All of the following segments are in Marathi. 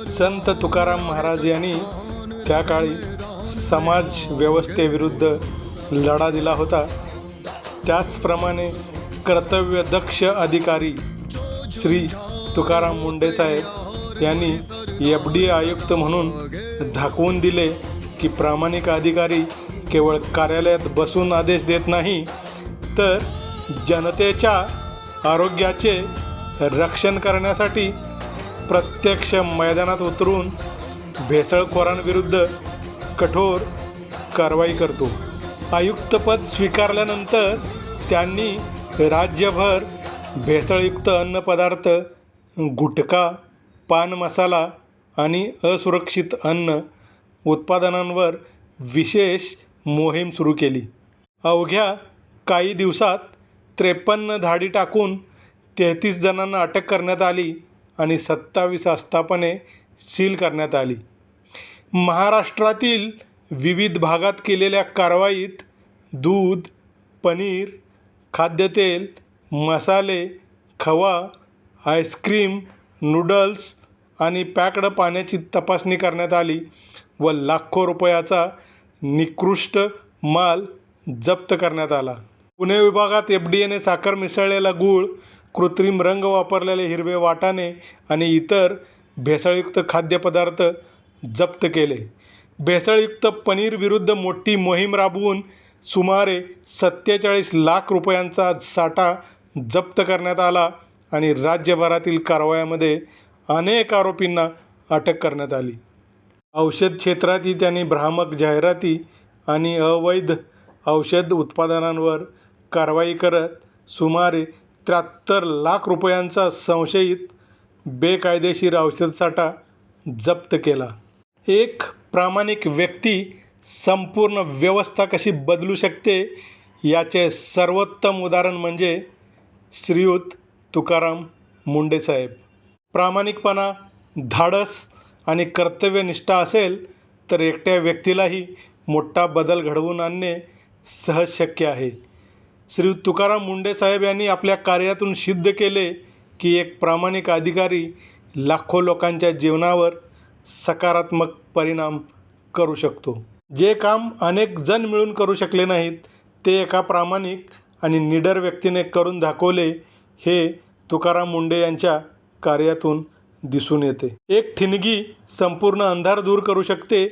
संत तुकाराम महाराज यांनी त्या काळी समाज व्यवस्थेविरुद्ध लढा दिला होता. त्याचप्रमाणे कर्तव्यदक्ष अधिकारी श्री तुकाराम मुंडे साहेब यांनी FD आयुक्त म्हणून दाखवून दिले की प्रामाणिक अधिकारी केवळ कार्यालयात बसून आदेश देत नाही, तर जनतेच्या आरोग्याचे रक्षण करण्यासाठी प्रत्यक्ष मैदानात उतरून भेसळखोरांविरुद्ध कठोर कारवाई करतो. आयुक्तपद स्वीकारल्यानंतर त्यांनी राज्यभर भेसळयुक्त अन्नपदार्थ, गुटखा, पान मसाला आणि असुरक्षित अन्न उत्पादनांवर विशेष मोहीम सुरू केली. अवघ्या काही दिवसात 53 धाडी टाकून 33 जणांना अटक करण्यात आली आणि 27 आस्थापने सील करण्यात आली. महाराष्ट्रातील विविध भागात केलेल्या कारवाईत दूध, पनीर, खाद्यतेल, मसाले, खवा, आईस्क्रीम, नूडल्स आणि पॅक्ड पाण्याची तपासणी करण्यात आली व लाखो रुपयाचा निकृष्ट माल जप्त करण्यात आला. पुणे विभागात FDAने साखर मिसळलेला गूळ, कृत्रिम रंग वापरलेले हिरवे वाटाणे आणि इतर भेसळयुक्त खाद्यपदार्थ जप्त केले. भेसळयुक्त पनीर विरुद्ध मोठी मोहीम राबवून सुमारे 47 लाख रुपयांचा साठा जप्त करण्यात आला आणि राज्यभरातील कारवायांमध्ये अनेक आरोपींना अटक करण्यात आली. औषध क्षेत्रातही त्यांनी भ्रामक जाहिराती आणि अवैध औषध उत्पादनांवर कारवाई करत सुमारे 73 लाख रुपयांचा संशयित बेकायदेशीर औषधसाठा जप्त केला. एक प्रामाणिक व्यक्ती संपूर्ण व्यवस्था कशी बदलू शकते याचे सर्वोत्तम उदाहरण म्हणजे श्रीयुत तुकाराम मुंडे साहेब. प्रामाणिकपणा, धाडस आणि कर्तव्यनिष्ठा असेल तर एकट्या व्यक्तीलाही मोठा बदल घडवून आणणे सहज शक्य आहे. श्रीयुत तुकाराम मुंडे साहेब यांनी आपल्या कार्यातून सिद्ध केले की एक प्रामाणिक अधिकारी लाखो लोकांच्या जीवनावर सकारात्मक परिणाम करू शकतो. जे काम अनेक जण मिळून करू शकले नाहीत ते एका प्रामाणिक आणि निडर व्यक्तीने करून दाखवले, हे तुकाराम मुंडे यांच्या कार्यातून दिसून येते. एक ठिणगी संपूर्ण अंधार दूर करू शकते,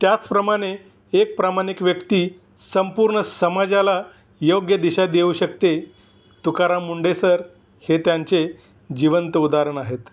त्याचप्रमाणे एक प्रामाणिक व्यक्ती संपूर्ण समाजाला योग्य दिशा देऊ शकते. तुकाराम मुंडे सर हे त्यांचे जिवंत उदाहरण आहेत.